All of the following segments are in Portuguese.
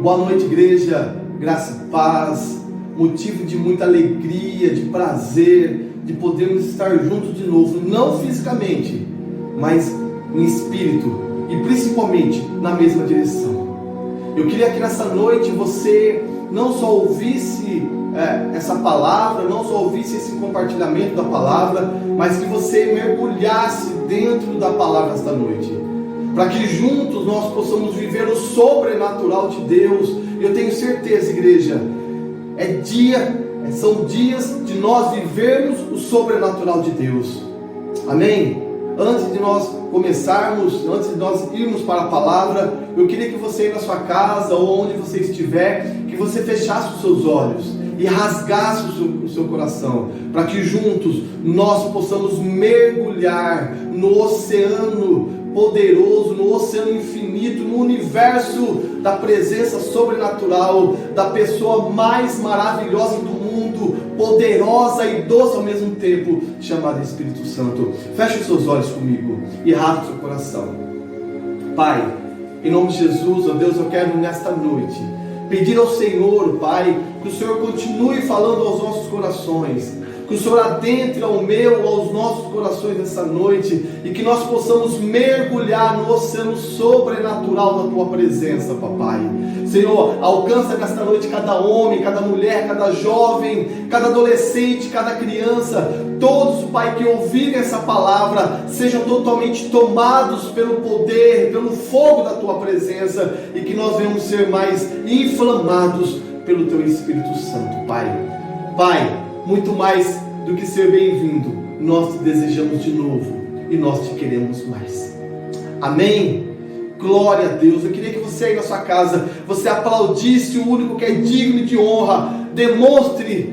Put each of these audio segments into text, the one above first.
Boa noite, igreja, graça e paz, motivo de muita alegria, de prazer, de podermos estar juntos de novo, não fisicamente, mas em espírito e principalmente na mesma direção. Eu queria que nessa noite você não só ouvisse essa palavra, não só ouvisse esse compartilhamento da palavra, mas que você mergulhasse dentro da palavra esta noite, para que juntos nós possamos viver o sobrenatural de Deus. Eu tenho certeza, igreja, são dias de nós vivermos o sobrenatural de Deus. Amém? Antes de nós começarmos, antes de nós irmos para a palavra, eu queria que você aí na sua casa ou onde você estiver, que você fechasse os seus olhos e rasgasse o seu coração, para que juntos nós possamos mergulhar no oceano poderoso, no oceano infinito, no universo da presença sobrenatural, da pessoa mais maravilhosa do mundo, poderosa e doce ao mesmo tempo, chamada Espírito Santo. Feche os seus olhos comigo e rasgue o seu coração. Pai, em nome de Jesus, ó Deus, eu quero nesta noite pedir ao Senhor, Pai, que o Senhor continue falando aos nossos corações, que o Senhor adentre ao meu, aos nossos corações nessa noite, e que nós possamos mergulhar no oceano sobrenatural da Tua presença, Papai. Senhor, alcança nesta noite cada homem, cada mulher, cada jovem, cada adolescente, cada criança, todos, Pai, que ouvirem essa palavra, sejam totalmente tomados pelo poder, pelo fogo da Tua presença, e que nós venhamos ser mais inflamados pelo Teu Espírito Santo, Pai. Pai, muito mais do que ser bem-vindo, nós te desejamos de novo e nós te queremos mais. Amém? Glória a Deus. Eu queria que você aí na sua casa, você aplaudisse o único que é digno de honra. Demonstre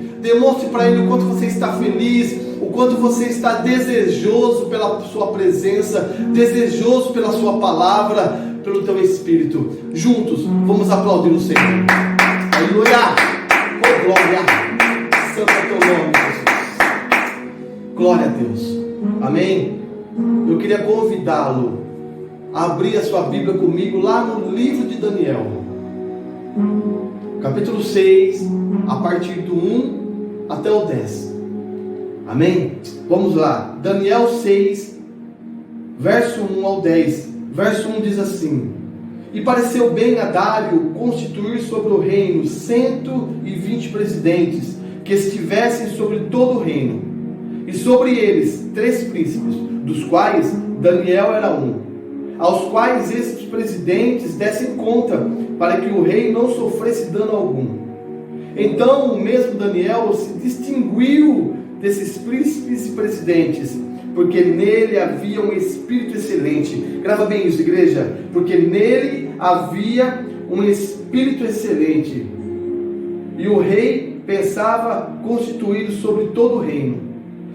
para Ele o quanto você está feliz, o quanto você está desejoso pela sua presença, desejoso pela sua palavra, pelo teu Espírito. Juntos, vamos aplaudir o Senhor. Aleluia! Oh, glória! Santo é teu nome, Jesus. Glória a Deus. Amém? Eu queria convidá-lo a abrir a sua Bíblia comigo lá no livro de Daniel, capítulo 6, a partir do 1 até o 10. Amém? Vamos lá. Daniel 6, verso 1 ao 10. Verso 1 diz assim: E pareceu bem a Dário constituir sobre o reino 120 presidentes, que estivessem sobre todo o reino, e sobre eles 3 príncipes, dos quais Daniel era um, aos quais esses presidentes dessem conta, para que o rei não sofresse dano algum. Então o mesmo Daniel se distinguiu desses príncipes e presidentes, porque nele havia um espírito excelente. Grava bem isso, igreja. Porque nele havia um espírito excelente, e o rei pensava constituído sobre todo o reino.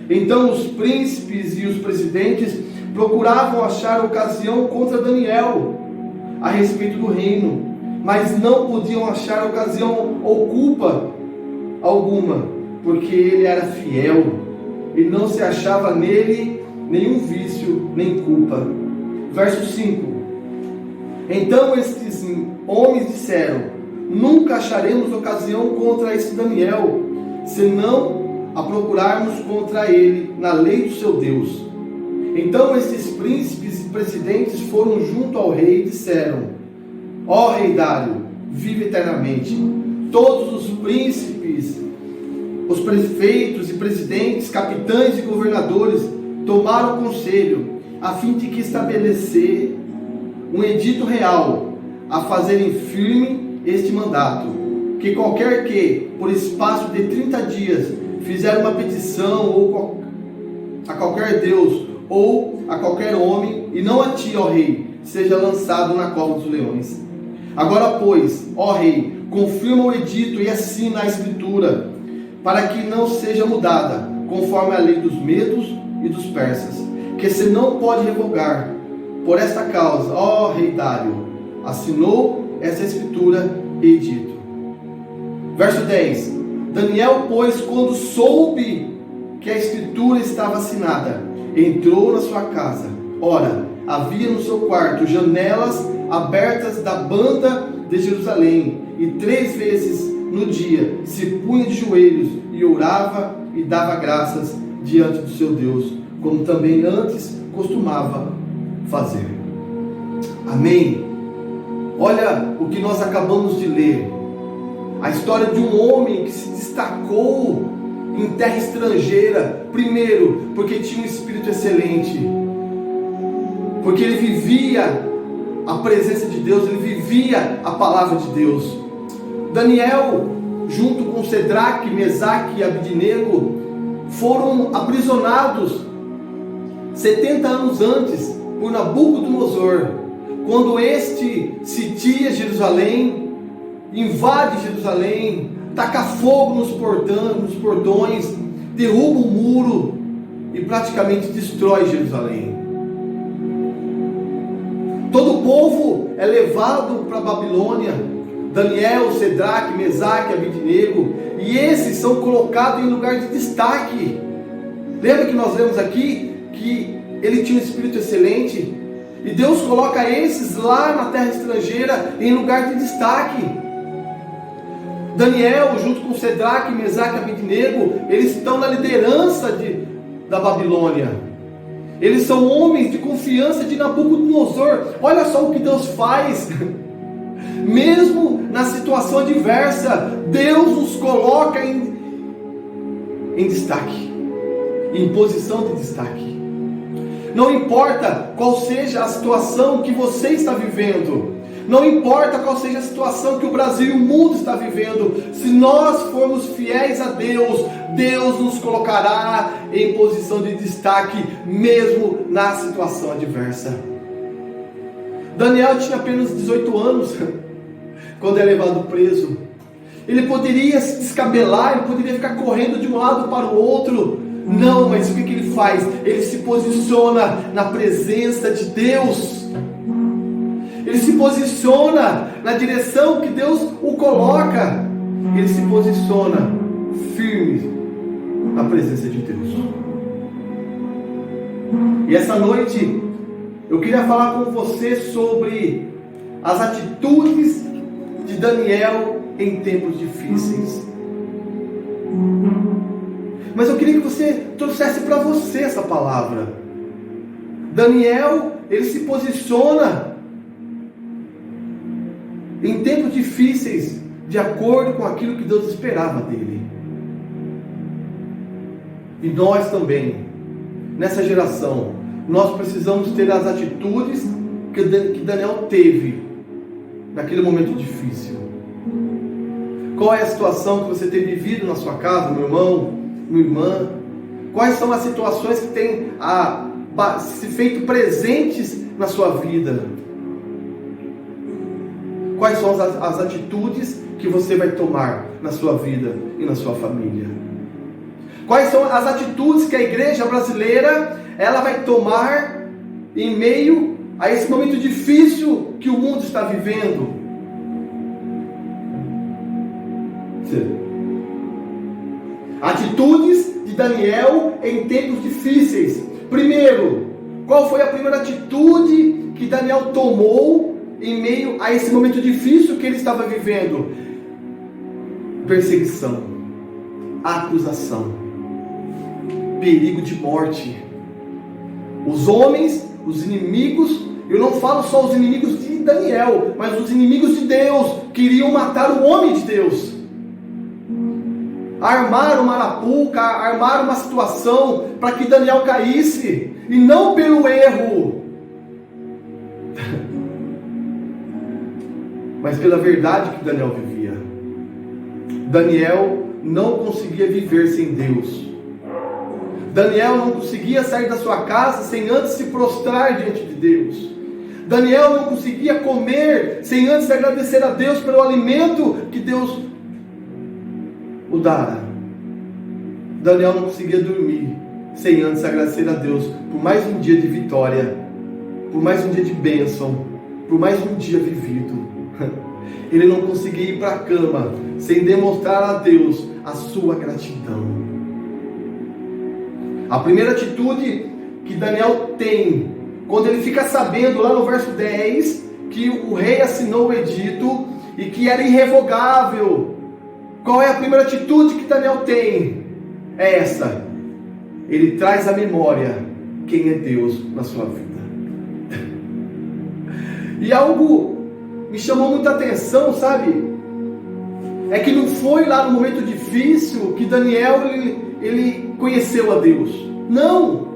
Então os príncipes e os presidentes procuravam achar ocasião contra Daniel a respeito do reino, mas não podiam achar ocasião ou culpa alguma, porque ele era fiel e não se achava nele nenhum vício nem culpa. Verso 5: Então estes homens disseram: Nunca acharemos ocasião contra esse Daniel, senão a procurarmos contra ele na lei do seu Deus. Então estes príncipes e presidentes foram junto ao rei e disseram: Ó rei Dário, vive eternamente. Todos os príncipes, os prefeitos e presidentes, capitães e governadores tomaram conselho, a fim de que estabelecer um edito real, a fazerem firme este mandato, que qualquer que, por espaço de 30 dias, fizer uma petição ou a qualquer Deus ou a qualquer homem, e não a ti, ó rei, seja lançado na cova dos leões. Agora, pois, ó rei, confirma o edito e assina a escritura, para que não seja mudada, conforme a lei dos medos e dos persas, que se não pode revogar. Por esta causa, ó rei Dário, assinou essa escritura e edito. Verso 10: Daniel, pois, quando soube que a escritura estava assinada, entrou na sua casa. Ora, havia no seu quarto janelas abertas da banda de Jerusalém, e 3 vezes no dia se punha de joelhos e orava e dava graças diante do seu Deus, como também antes costumava fazer. Amém? Olha o que nós acabamos de ler. A história de um homem que se destacou em terra estrangeira. Primeiro, porque tinha um espírito excelente. Porque ele vivia a presença de Deus, ele vivia a palavra de Deus. Daniel, junto com Cedraque, Mesaque e Abidnego, foram aprisionados 70 anos antes por Nabucodonosor, quando este sitia Jerusalém, invade Jerusalém, taca fogo nos portões, derruba o muro e praticamente destrói Jerusalém. Todo o povo é levado para a Babilônia. Daniel, Cedraque, Mesaque, Abidnego, e esses são colocados em lugar de destaque. Lembra que nós lemos aqui que ele tinha um espírito excelente? E Deus coloca esses lá na terra estrangeira em lugar de destaque. Daniel, junto com Cedraque, Mesaque e Abidnego, eles estão na liderança da Babilônia. Eles são homens de confiança de Nabucodonosor. Olha só o que Deus faz. Mesmo na situação adversa, Deus nos coloca em destaque, em posição de destaque. Não importa qual seja a situação que você está vivendo, não importa qual seja a situação que o Brasil e o mundo está vivendo, se nós formos fiéis a Deus, Deus nos colocará em posição de destaque, mesmo na situação adversa. Daniel tinha apenas 18 anos, quando é levado preso. Ele poderia se descabelar, ele poderia ficar correndo de um lado para o outro. Não, mas o que ele faz? Ele se posiciona na presença de Deus. Ele se posiciona na direção que Deus o coloca. Ele se posiciona firme na presença de Deus. E essa noite eu queria falar com você sobre as atitudes de Daniel em tempos difíceis. Mas eu queria que você trouxesse para você essa palavra. Daniel, ele se posiciona em tempos difíceis de acordo com aquilo que Deus esperava dele. E nós também, nessa geração, nós precisamos ter as atitudes que Daniel teve naquele momento difícil. Qual é a situação que você tem vivido na sua casa, meu irmão, minha irmã? Quais são as situações que têm se feito presentes na sua vida? Quais são as atitudes que você vai tomar na sua vida e na sua família? Quais são as atitudes que a igreja brasileira ela vai tomar em meio a esse momento difícil que o mundo está vivendo? Atitudes de Daniel em tempos difíceis. Primeiro, qual foi a primeira atitude que Daniel tomou em meio a esse momento difícil que ele estava vivendo? Perseguição, acusação, perigo de morte. Os homens, os inimigos, eu não falo só os inimigos de Daniel, mas os inimigos de Deus, queriam matar o homem de Deus. Armaram uma arapuca, armaram uma situação para que Daniel caísse, e não pelo erro, mas pela verdade que Daniel vivia. Daniel não conseguia viver sem Deus. Daniel não conseguia sair da sua casa sem antes se prostrar diante de Deus. Daniel não conseguia comer sem antes agradecer a Deus pelo alimento que Deus o dara. Daniel não conseguia dormir sem antes agradecer a Deus por mais um dia de vitória, por mais um dia de bênção, por mais um dia vivido. Ele não conseguia ir para a cama sem demonstrar a Deus a sua gratidão. A primeira atitude que Daniel tem quando ele fica sabendo, lá no verso 10, que o rei assinou o edito e que era irrevogável, qual é a primeira atitude que Daniel tem? É essa: ele traz à memória quem é Deus na sua vida. E algo me chamou muita atenção, sabe? É que não foi lá no momento difícil que Daniel ele conheceu a Deus. Não!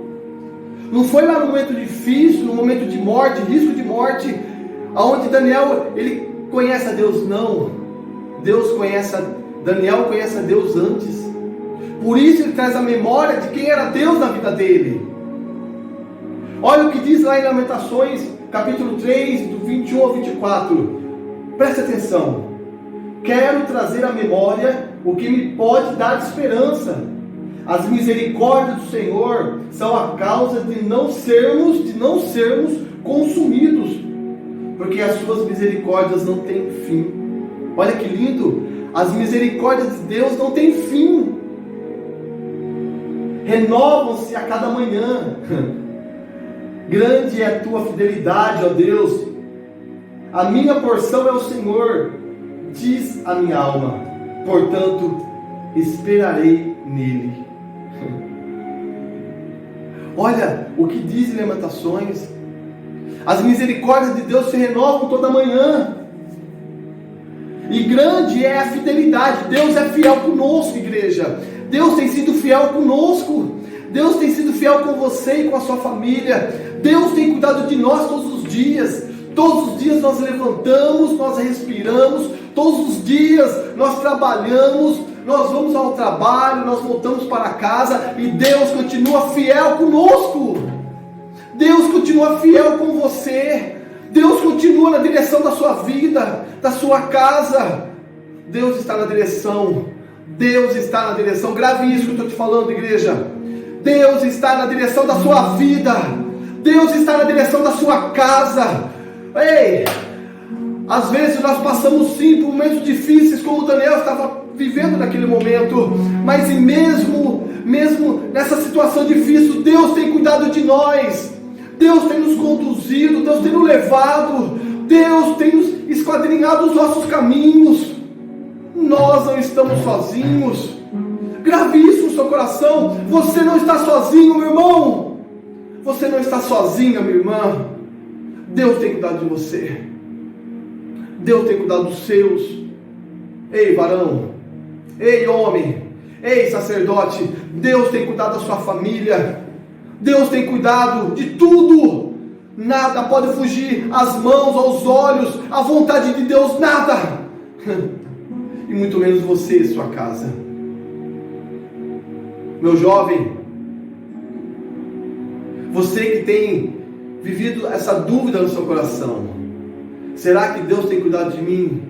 Não foi lá no momento difícil, no momento de morte, risco de morte, aonde Daniel ele conhece a Deus. Não! Daniel conhece a Deus antes. Por isso ele traz a memória de quem era Deus na vida dele. Olha o que diz lá em Lamentações, capítulo 3, do 21 ao 24. Preste atenção. Quero trazer à memória o que me pode dar esperança. As misericórdias do Senhor são a causa de não sermos consumidos, porque as suas misericórdias não têm fim. Olha que lindo! As misericórdias de Deus não têm fim. Renovam-se a cada manhã. Grande é a tua fidelidade, ó Deus. A minha porção é o Senhor, diz a minha alma, portanto esperarei nele. Olha o que diz em Lamentações: as misericórdias de Deus se renovam toda manhã, e grande é a fidelidade. Deus é fiel conosco, igreja. Deus tem sido fiel conosco. Deus tem sido fiel com você e com a sua família. Deus tem cuidado de nós todos os dias. Todos os dias nós levantamos, nós respiramos, todos os dias nós trabalhamos, nós vamos ao trabalho, nós voltamos para casa e Deus continua fiel conosco. Deus continua fiel com você. Deus continua na direção da sua vida, da sua casa. Deus está na direção. Deus está na direção. Grave isso que eu estou te falando, igreja. Deus está na direção da sua vida. Deus está na direção da sua casa. Ei, às vezes nós passamos sim por momentos difíceis, como Daniel estava vivendo naquele momento, mas mesmo nessa situação difícil, Deus tem cuidado de nós, Deus tem nos conduzido, Deus tem nos levado, Deus tem nos esquadrinhado os nossos caminhos. Nós não estamos sozinhos. Grave isso no seu coração. Você não está sozinho, meu irmão. Você não está sozinha, minha irmã. Deus tem cuidado de você. Deus tem cuidado dos seus. Ei, varão. Ei, homem. Ei, sacerdote. Deus tem cuidado da sua família. Deus tem cuidado de tudo. Nada pode fugir às mãos, aos olhos, à vontade de Deus. Nada. E muito menos você e sua casa. Meu jovem, você que tem vivido essa dúvida no seu coração: será que Deus tem cuidado de mim?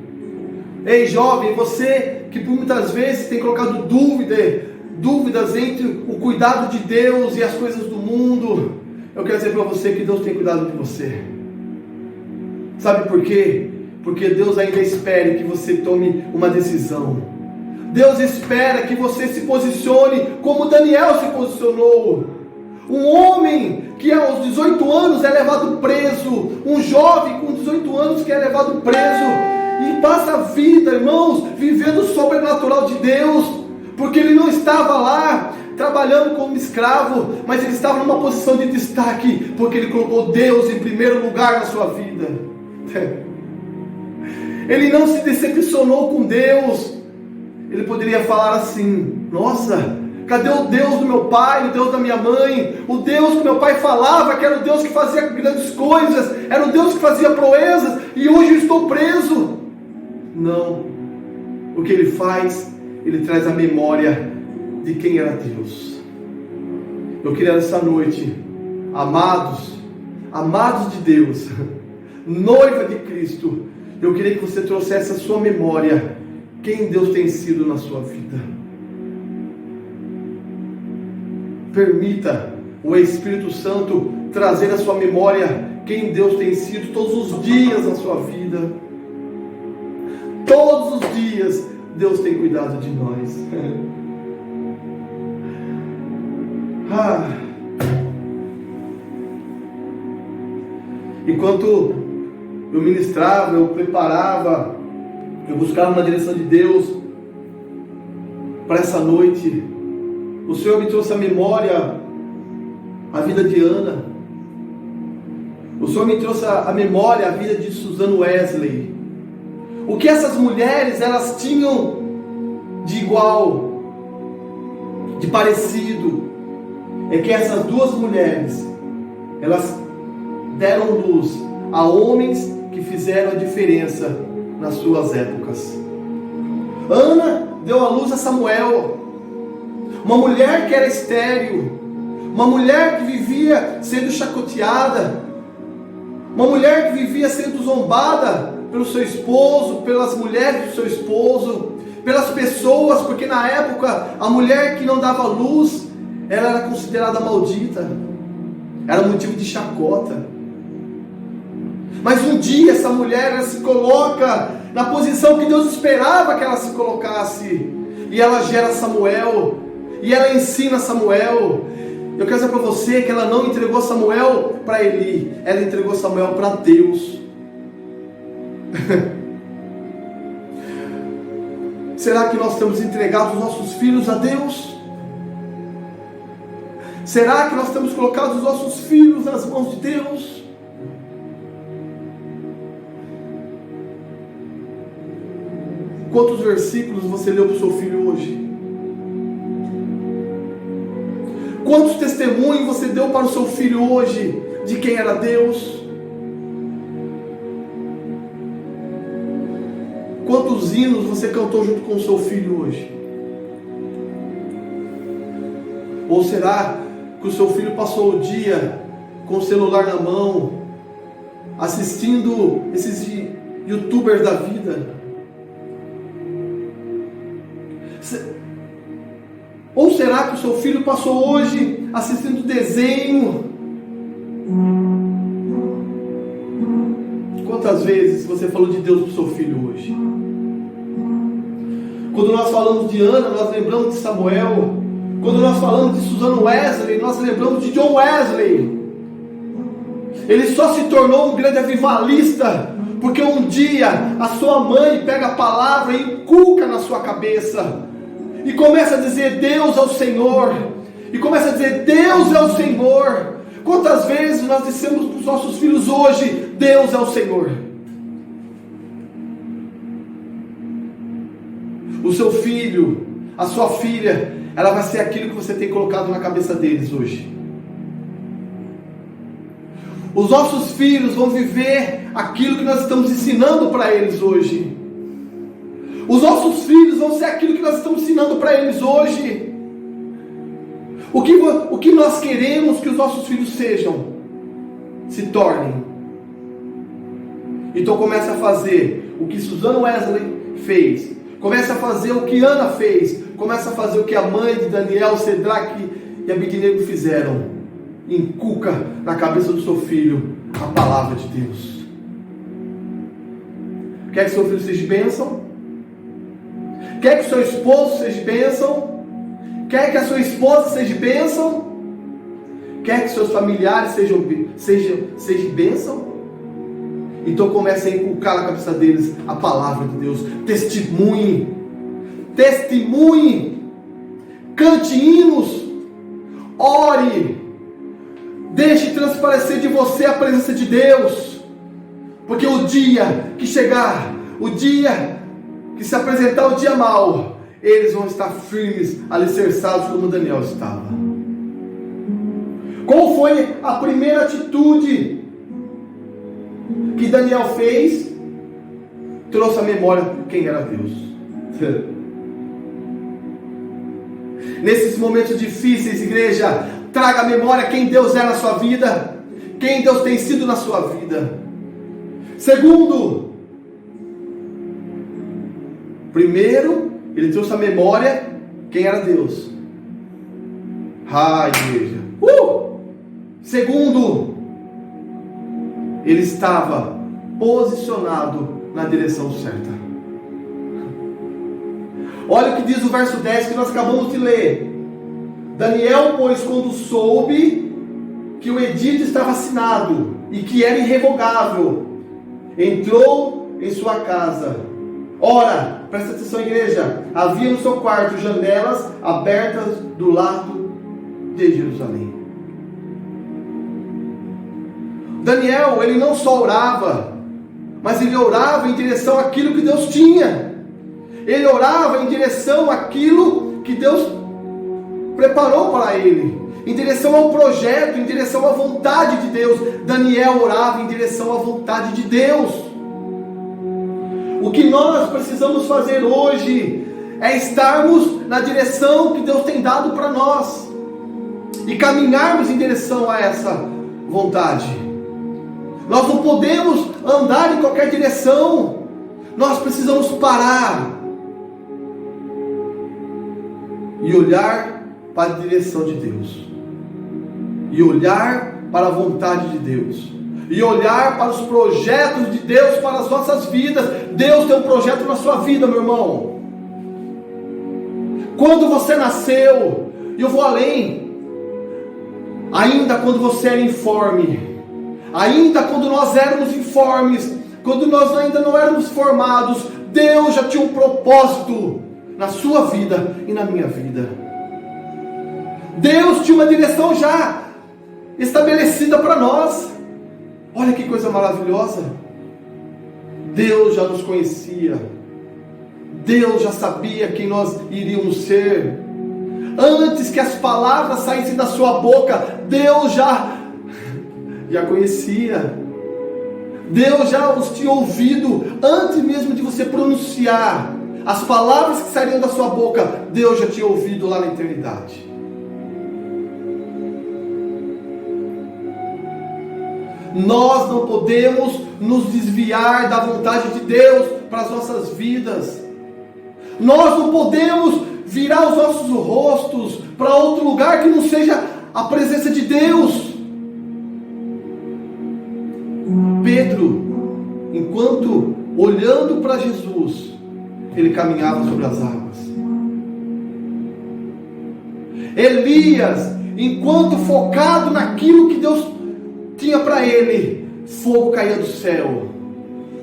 Ei, jovem, você que por muitas vezes tem colocado dúvidas entre o cuidado de Deus e as coisas do mundo, eu quero dizer para você que Deus tem cuidado de você. Sabe por quê? Porque Deus ainda espera que você tome uma decisão. Deus espera que você se posicione como Daniel se posicionou. Um homem que aos 18 anos é levado preso, um jovem com 18 anos que é levado preso e passa a vida, irmãos, vivendo o sobrenatural de Deus, porque ele não estava lá trabalhando como escravo, mas ele estava numa posição de destaque, porque ele colocou Deus em primeiro lugar na sua vida. Ele não se decepcionou com Deus. Ele poderia falar assim: nossa, cadê o Deus do meu pai, o Deus da minha mãe, o Deus que meu pai falava que era o Deus que fazia grandes coisas, era o Deus que fazia proezas, e hoje eu estou preso. Não. O que ele faz? Ele traz a memória de quem era Deus. Eu queria nessa noite, amados de Deus, noiva de Cristo, eu queria que você trouxesse a sua memória quem Deus tem sido na sua vida. Permita o Espírito Santo trazer à sua memória quem Deus tem sido todos os dias na sua vida. Todos os dias Deus tem cuidado de nós. Enquanto eu ministrava, eu preparava, eu buscava uma direção de Deus para essa noite, o Senhor me trouxe à memória a vida de Ana. O Senhor me trouxe à memória a vida de Susan Wesley. O que essas mulheres elas tinham de igual, de parecido, é que essas duas mulheres elas deram luz a homens que fizeram a diferença nas suas épocas. Ana deu à luz a Samuel, uma mulher que era estéril, uma mulher que vivia sendo chacoteada, uma mulher que vivia sendo zombada pelo seu esposo, pelas mulheres do seu esposo, pelas pessoas, porque na época a mulher que não dava luz, ela era considerada maldita, era motivo de chacota. Mas um dia essa mulher ela se coloca na posição que Deus esperava que ela se colocasse, e ela gera Samuel, e ela ensina Samuel. Eu quero dizer para você que ela não entregou Samuel para Eli, ela entregou Samuel para Deus. Será que nós temos entregado os nossos filhos a Deus? Será que nós temos colocado os nossos filhos nas mãos de Deus? Quantos versículos você leu para o seu filho hoje? Quantos testemunhos você deu para o seu filho hoje de quem era Deus? Quantos hinos você cantou junto com o seu filho hoje? Ou será que o seu filho passou o dia com o celular na mão, assistindo esses youtubers da vida? Ou será que o seu filho passou hoje assistindo desenho? Quantas vezes você falou de Deus para o seu filho hoje? Quando nós falamos de Ana, nós lembramos de Samuel. Quando nós falamos de Susan Wesley, nós lembramos de John Wesley. Ele só se tornou um grande avivalista porque um dia a sua mãe pega a palavra e inculca na sua cabeça e começa a dizer: Deus é o Senhor. E começa a dizer: Deus é o Senhor. Quantas vezes nós dissemos para os nossos filhos hoje: Deus é o Senhor? O seu filho, a sua filha, ela vai ser aquilo que você tem colocado na cabeça deles hoje. Os nossos filhos vão viver aquilo que nós estamos ensinando para eles hoje. Os nossos filhos vão ser aquilo que nós estamos ensinando para eles hoje. O que nós queremos que os nossos filhos sejam, se tornem. Então comece a fazer o que Susan Wesley fez. Comece a fazer o que Ana fez. Comece a fazer o que a mãe de Daniel, Cedraque e Abednego fizeram. Inculca na cabeça do seu filho a palavra de Deus. Quer que seu filho seja bênção? Quer que seu esposo seja bênção? Quer que a sua esposa seja bênção? Quer que seus familiares sejam bênção? Então comece a inculcar na cabeça deles a palavra de Deus. Testemunhe. Testemunhe. Cante hinos. Ore. Deixe transparecer de você a presença de Deus. Porque o dia que chegar, o dia que se apresentar o dia mau, eles vão estar firmes, alicerçados como Daniel estava. Qual foi a primeira atitude que Daniel fez? Trouxe à memória quem era Deus. Nesses momentos difíceis, igreja, traga à memória quem Deus é na sua vida, quem Deus tem sido na sua vida. Segundo, primeiro, ele trouxe à memória quem era Deus. Igreja. Segundo, ele estava posicionado na direção certa. Olha o que diz o verso 10 que nós acabamos de ler. Daniel, pois, quando soube que o edito estava assinado, e que era irrevogável, entrou em sua casa. Ora, presta atenção, igreja, havia no seu quarto janelas abertas do lado de Jerusalém. Daniel, ele não só orava, mas ele orava em direção àquilo que Deus tinha. Ele orava em direção àquilo que Deus preparou para ele, em direção ao projeto, em direção à vontade de Deus. Daniel orava em direção à vontade de Deus. O que nós precisamos fazer hoje é estarmos na direção que Deus tem dado para nós e caminharmos em direção a essa vontade. Nós não podemos andar em qualquer direção. Nós precisamos parar e olhar para a direção de Deus, e olhar para a vontade de Deus, e olhar para os projetos de Deus para as nossas vidas. Deus tem um projeto na sua vida, meu irmão. Quando você nasceu, e eu vou além, ainda quando você era informe, ainda quando nós éramos informes, quando nós ainda não éramos formados, Deus já tinha um propósito na sua vida e na minha vida. Deus tinha uma direção já estabelecida para nós. Olha que coisa maravilhosa. Deus já nos conhecia. Deus já sabia quem nós iríamos ser. Antes que as palavras saíssem da sua boca, Deus já conhecia. Deus já os tinha ouvido antes mesmo de você pronunciar as palavras que sairiam da sua boca. Deus já tinha ouvido lá na eternidade. Nós não podemos nos desviar da vontade de Deus para as nossas vidas. Nós não podemos virar os nossos rostos para outro lugar que não seja a presença de Deus. Pedro, enquanto olhando para Jesus, ele caminhava sobre as águas. Elias, enquanto focado naquilo que Deus tinha para ele, fogo caía do céu,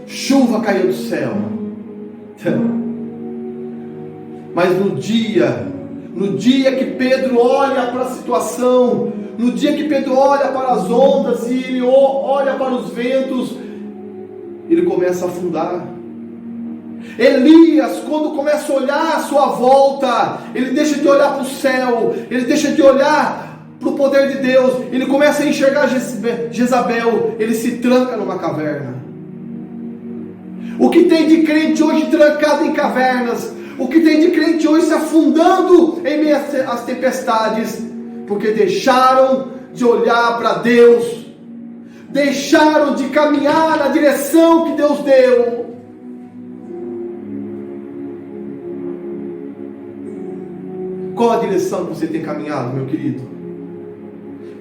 chuva caía do céu. Mas no dia que Pedro olha para a situação, no dia que Pedro olha para as ondas e ele olha para os ventos, ele começa a afundar. Elias, quando começa a olhar à sua volta, ele deixa de olhar para o céu, ele deixa de olhar para o poder de Deus, ele começa a enxergar Jezabel, ele se tranca numa caverna. O que tem de crente hoje trancado em cavernas? O que tem de crente hoje se afundando em meio às tempestades? Porque deixaram de olhar para Deus, deixaram de caminhar na direção que Deus deu. Qual a direção que você tem caminhado, meu querido?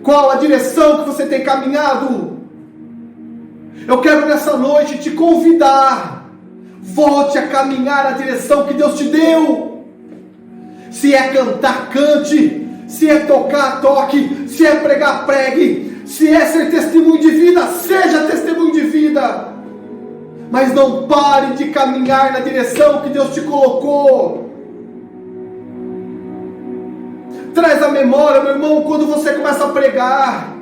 Qual a direção que você tem caminhado? Eu quero nessa noite te convidar. Volte a caminhar na direção que Deus te deu. Se é cantar, cante. Se é tocar, toque. Se é pregar, pregue. Se é ser testemunho de vida, seja testemunho de vida. Mas não pare de caminhar na direção que Deus te colocou. Traz a memória, meu irmão, quando você começa a pregar.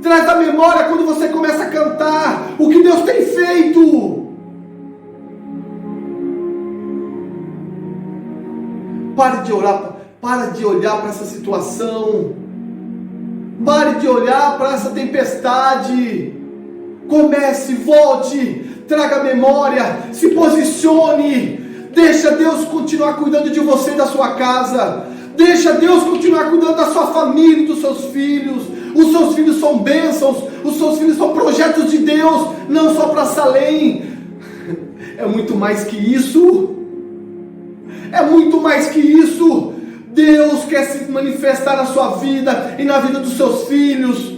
Traz a memória quando você começa a cantar o que Deus tem feito. Pare de olhar para essa situação. Pare de olhar para essa tempestade. Comece, volte, traga a memória, se posicione. Deixa Deus continuar cuidando de você e da sua casa. Deixa Deus continuar cuidando da sua família e dos seus filhos. Os seus filhos são bênçãos. Os seus filhos são projetos de Deus, não só para Salém. É muito mais que isso. É muito mais que isso. Deus quer se manifestar na sua vida e na vida dos seus filhos.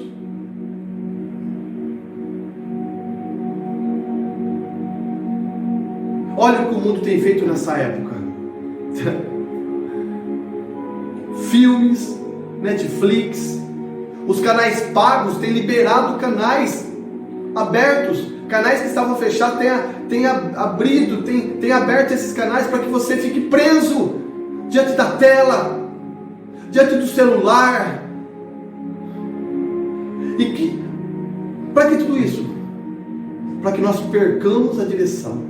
Olha o que o mundo tem feito nessa época. Filmes, Netflix, os canais pagos têm liberado canais abertos, canais que estavam fechados, tem abrido, tem aberto esses canais para que você fique preso diante da tela, diante do celular. E para que tudo isso? Para que nós percamos a direção.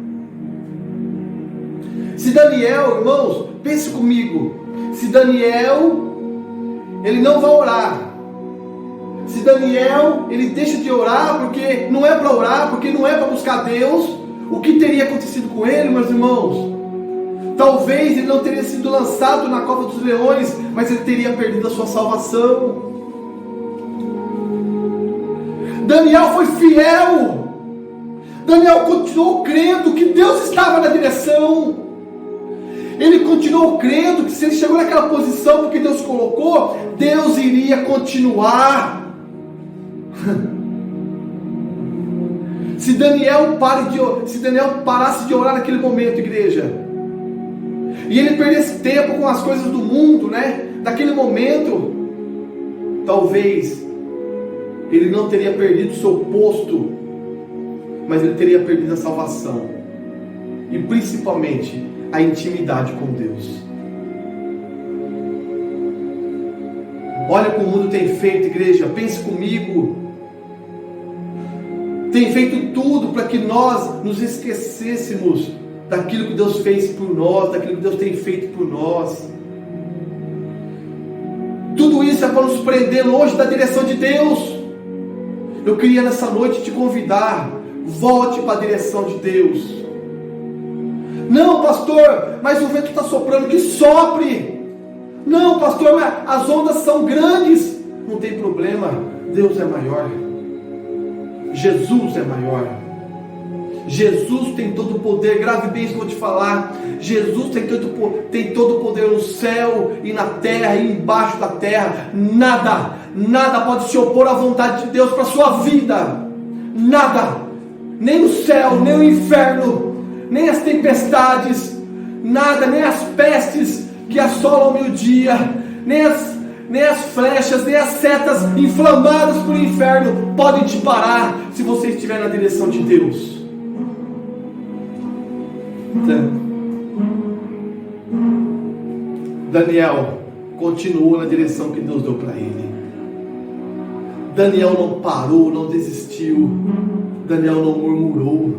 Se Daniel, irmãos, pense comigo, se Daniel, ele não vai orar, se Daniel, ele deixa de orar porque não é para orar, porque não é para buscar Deus, o que teria acontecido com ele, meus irmãos? Talvez ele não teria sido lançado na cova dos leões, mas ele teria perdido a sua salvação. Daniel foi fiel. Daniel continuou crendo que Deus estava na direção. Ele continuou crendo que se ele chegou naquela posição porque Deus colocou, Deus iria continuar. Se Daniel parasse de orar naquele momento, igreja, e ele perdesse tempo com as coisas do mundo, né? Naquele momento, talvez ele não teria perdido o seu posto, mas ele teria perdido a salvação e principalmente a intimidade com Deus. Olha como o mundo tem feito, igreja, pense comigo. Tem feito tudo para que nós nos esquecêssemos daquilo que Deus fez por nós, daquilo que Deus tem feito por nós. Tudo isso é para nos prender longe da direção de Deus. Eu queria nessa noite te convidar, volte para a direção de Deus. Não, pastor, mas o vento está soprando, que sopre. Não, pastor, mas as ondas são grandes. Não tem problema, Deus é maior. Jesus é maior. Jesus tem todo o poder. Grave bem isso que eu vou te falar. Jesus tem todo o poder no céu e na terra e embaixo da terra. Nada pode se opor à vontade de Deus para a sua vida. Nada. Nem o céu, nem o inferno, nem as tempestades, nada, nem as pestes que assolam o meio-dia, nem as flechas, nem as setas inflamadas pelo inferno podem te parar se você estiver na direção de Deus. Daniel continuou na direção que Deus deu para ele. Daniel não parou, não desistiu. Daniel não murmurou.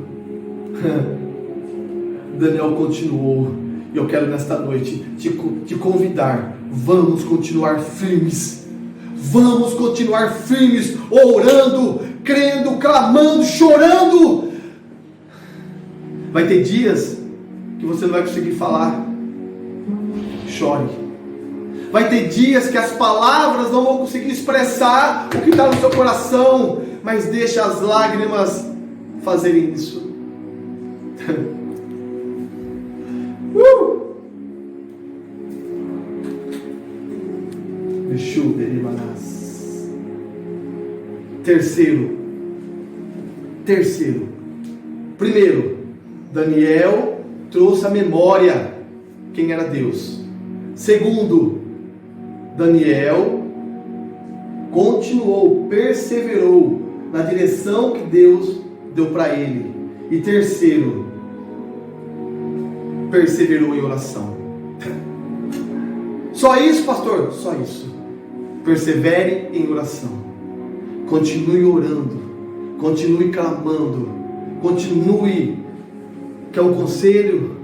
Daniel continuou. E eu quero nesta noite te convidar. Vamos continuar firmes. Vamos continuar firmes, orando, crendo, clamando, chorando. Vai ter dias que você não vai conseguir falar. Chore. Vai ter dias que as palavras não vão conseguir expressar o que está no seu coração, mas deixa as lágrimas fazerem isso. Terceiro. Primeiro, Daniel trouxe à memória quem era Deus. Segundo, Daniel continuou, perseverou na direção que Deus deu para ele. E terceiro, perseverou em oração. Só isso, pastor? Só isso. Persevere em oração. Continue orando. Continue clamando. Continue. Quer um conselho?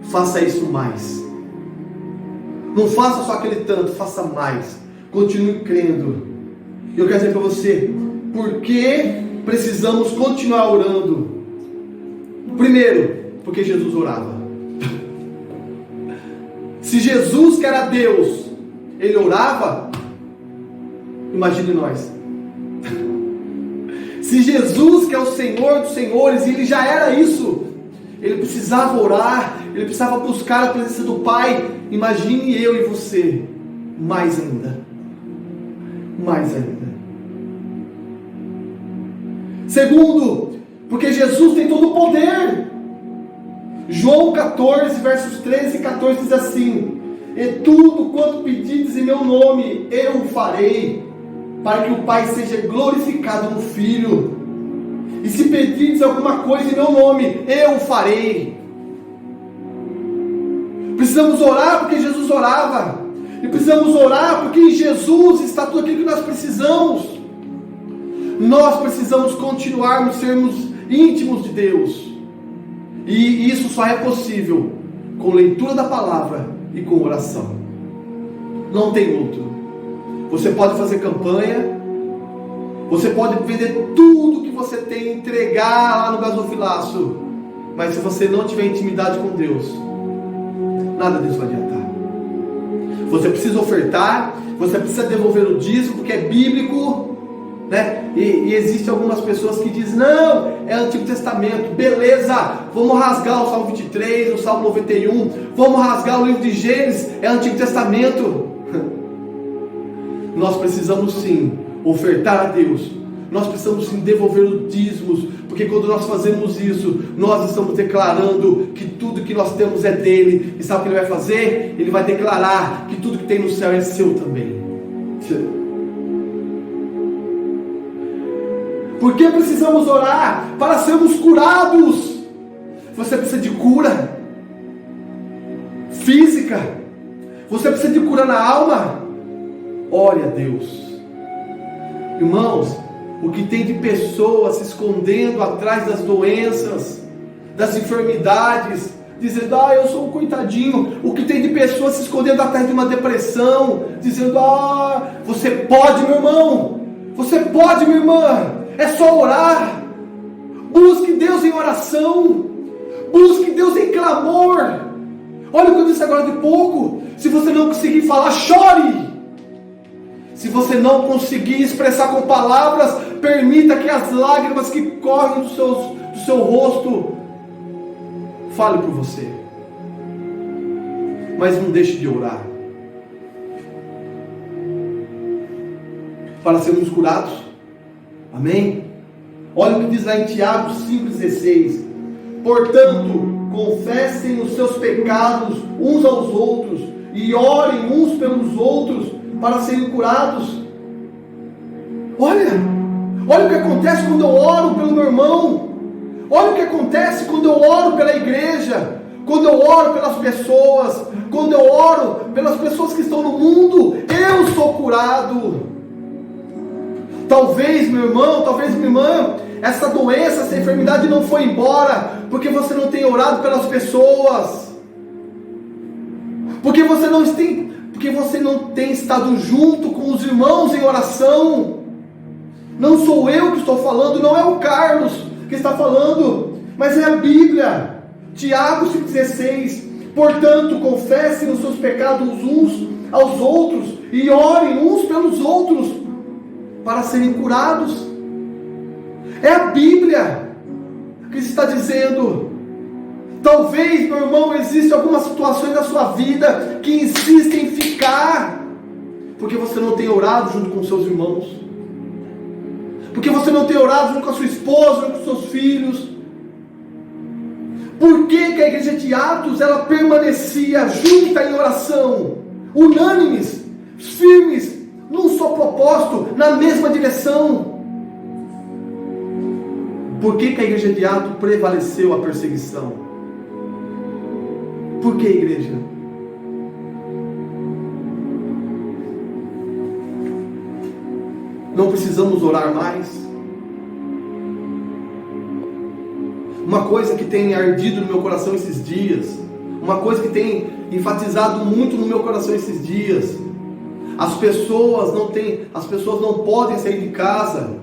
Faça isso mais. Não faça só aquele tanto, faça mais. Continue crendo. Eu quero dizer para você, por que precisamos continuar orando? Primeiro, porque Jesus orava. Se Jesus, que era Deus, ele orava, imagine nós. Se Jesus, que é o Senhor dos senhores, ele já era isso, ele precisava orar, ele precisava buscar a presença do Pai. Imagine eu e você, mais ainda. Segundo, porque Jesus tem todo o poder. João 14, versos 13 e 14 diz assim: e tudo quanto pedides em meu nome, eu o farei, para que o Pai seja glorificado no Filho. E se pedirdes alguma coisa em meu nome, eu o farei. Precisamos orar porque Jesus orava. E precisamos orar porque em Jesus está tudo aquilo que nós precisamos. Nós precisamos continuarmos sermos íntimos de Deus. E isso só é possível com leitura da palavra e com oração. Não tem outro. Você pode fazer campanha, você pode vender tudo que você tem, entregar lá no gasofilaço, mas se você não tiver intimidade com Deus, nada disso vai adiantar. Você precisa ofertar, você precisa devolver o dízimo, porque é bíblico, né? E existem algumas pessoas que dizem, não, é Antigo Testamento, beleza, vamos rasgar o Salmo 23, o Salmo 91, vamos rasgar o livro de Gênesis, é Antigo Testamento. Nós precisamos sim ofertar a Deus, nós precisamos sim devolver os dízimos, porque quando nós fazemos isso, nós estamos declarando que tudo que nós temos é dele. E sabe o que ele vai fazer? Ele vai declarar que tudo que tem no céu é seu também. Porque precisamos orar para sermos curados. Você precisa de cura física, você precisa de cura na alma. Ore a Deus. Irmãos, o que tem de pessoas se escondendo atrás das doenças, das enfermidades, dizendo, eu sou um coitadinho. O que tem de pessoas se escondendo atrás de uma depressão, dizendo, você pode, meu irmão, você pode, minha irmã, é só orar. Busque Deus em oração, busque Deus em clamor. Olha o que eu disse agora de pouco. Se você não conseguir falar, chore. Se você não conseguir expressar com palavras, permita que as lágrimas que correm do seu rosto fale por você. Mas não deixe de orar para sermos curados. Amém? Olha o que diz lá em Tiago 5,16. Portanto, confessem os seus pecados uns aos outros e orem uns pelos outros para serem curados. Olha o que acontece quando eu oro pelo meu irmão. Olha o que acontece quando eu oro pela igreja, quando eu oro pelas pessoas, quando eu oro pelas pessoas que estão no mundo. Eu sou curado. Talvez, meu irmão, talvez minha irmã, essa doença, essa enfermidade não foi embora porque você não tem orado pelas pessoas, porque você não tem estado junto com os irmãos em oração. Não sou eu que estou falando, não é o Carlos que está falando, mas é a Bíblia. Tiago 5,16. Portanto, confessem os seus pecados uns aos outros e orem uns pelos outros para serem curados. É a Bíblia que está dizendo. Talvez, meu irmão, existam algumas situações na sua vida que insistem em ficar, porque você não tem orado junto com seus irmãos, porque você não tem orado junto com a sua esposa, junto com seus filhos. Por que que a igreja de Atos, ela permanecia junta em oração, unânimes, firmes, num só propósito, na mesma direção? Por que que a igreja de Atos prevaleceu a perseguição? Por que, igreja? Não precisamos orar mais? Uma coisa que tem ardido no meu coração esses dias, uma coisa que tem enfatizado muito no meu coração esses dias, as pessoas não podem sair de casa.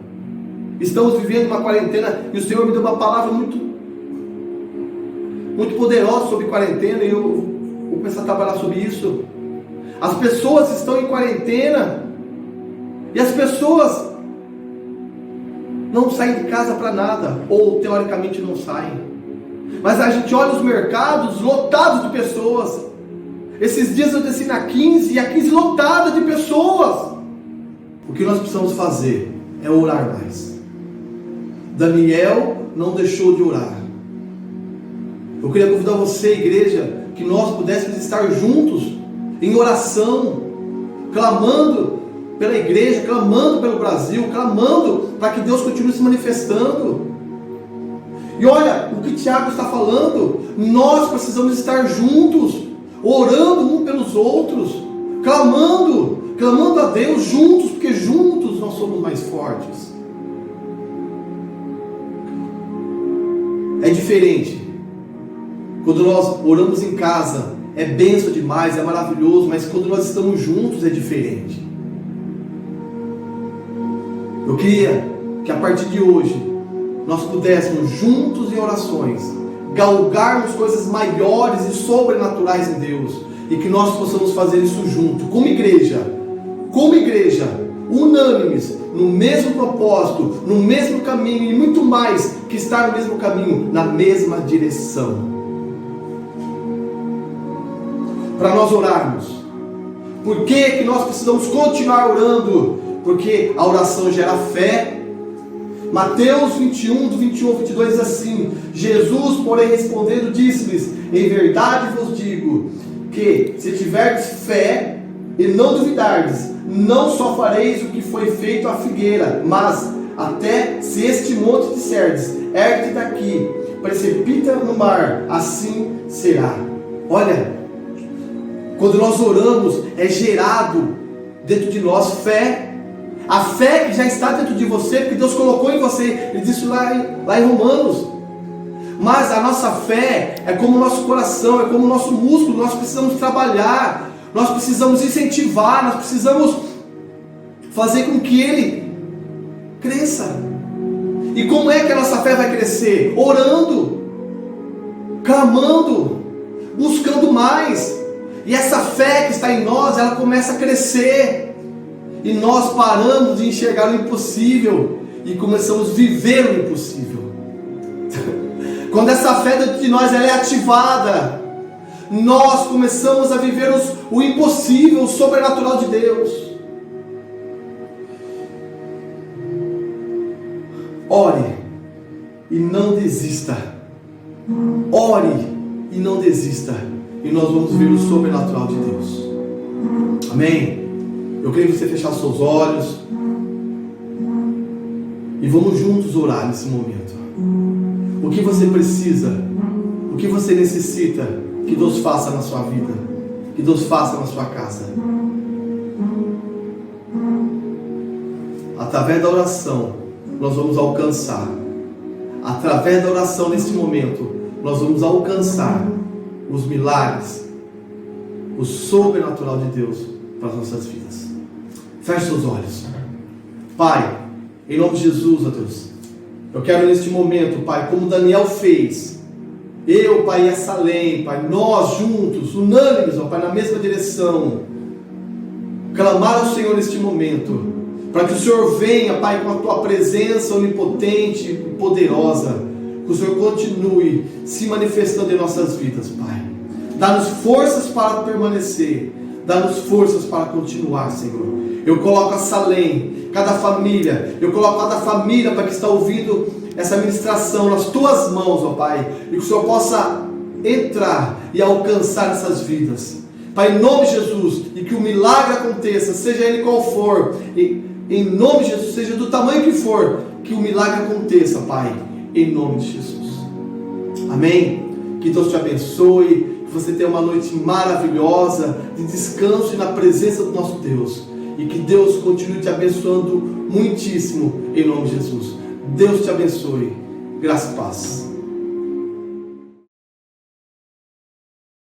Estamos vivendo uma quarentena e o Senhor me deu uma palavra muito poderosa sobre quarentena, e eu vou começar a trabalhar sobre isso. As pessoas estão em quarentena e as pessoas não saem de casa para nada, ou teoricamente não saem, mas a gente olha os mercados lotados de pessoas. Esses dias eu desci na 15 e a 15 lotada de pessoas. O que nós precisamos fazer é orar mais. Daniel não deixou de orar. Eu queria convidar você, igreja, que nós pudéssemos estar juntos em oração, clamando pela igreja, clamando pelo Brasil, clamando para que Deus continue se manifestando. E olha o que Tiago está falando. Nós precisamos estar juntos, orando um pelos outros, clamando a Deus juntos, porque juntos nós somos mais fortes. É diferente. Quando nós oramos em casa, é bênção demais, é maravilhoso, mas quando nós estamos juntos é diferente. Eu queria que a partir de hoje nós pudéssemos juntos em orações galgarmos coisas maiores e sobrenaturais em Deus, e que nós possamos fazer isso junto, como igreja, unânimes, no mesmo propósito, no mesmo caminho, e muito mais que estar no mesmo caminho, na mesma direção. Para nós orarmos. Por que nós precisamos continuar orando? Porque a oração gera fé. Mateus 21, do 21 ao 22 diz assim: Jesus, porém, respondendo, disse-lhes: em verdade vos digo, que se tiverdes fé e não duvidardes, não só fareis o que foi feito à figueira, mas até se este monte disserdes: ergue-te daqui, precipita no mar, assim será. Olha, quando nós oramos, é gerado dentro de nós fé. A fé que já está dentro de você, porque Deus colocou em você. Ele disse lá em Romanos. Mas a nossa fé é como o nosso coração, é como o nosso músculo. Nós precisamos trabalhar, nós precisamos incentivar, nós precisamos fazer com que ele cresça. E como é que a nossa fé vai crescer? Orando, clamando, buscando mais. E essa fé que está em nós, ela começa a crescer. E nós paramos de enxergar o impossível e começamos a viver o impossível. Quando essa fé dentro de nós ela é ativada, nós começamos a viver o impossível, o sobrenatural de Deus. Ore e não desista. Ore e não desista. E nós vamos ver o sobrenatural de Deus. Amém? Eu queria que você fechasse seus olhos e vamos juntos orar nesse momento. O que você precisa, o que você necessita que Deus faça na sua vida, que Deus faça na sua casa. Através da oração, nós vamos alcançar. Através da oração nesse momento, nós vamos alcançar os milagres, o sobrenatural de Deus para as nossas vidas. Feche seus olhos. Pai, em nome de Jesus, ó Deus, eu quero neste momento, Pai, como Daniel fez, eu, Pai, e essa lei, Pai, nós juntos, unânimes, ó Pai, na mesma direção, clamar ao Senhor neste momento, para que o Senhor venha, Pai, com a Tua presença onipotente e poderosa, que o Senhor continue se manifestando em nossas vidas, Pai. Dá-nos forças para permanecer, dá-nos forças para continuar, Senhor. Eu coloco a Salém, cada família, eu coloco cada família para que está ouvindo essa ministração nas Tuas mãos, ó Pai, e que o Senhor possa entrar e alcançar essas vidas, Pai, em nome de Jesus, e que o milagre aconteça, seja ele qual for, e, em nome de Jesus, seja do tamanho que for, que o milagre aconteça, Pai, em nome de Jesus. Amém? Que Deus te abençoe, que você tenha uma noite maravilhosa, de descanso e na presença do nosso Deus. E que Deus continue te abençoando muitíssimo, em nome de Jesus. Deus te abençoe. Graça e paz.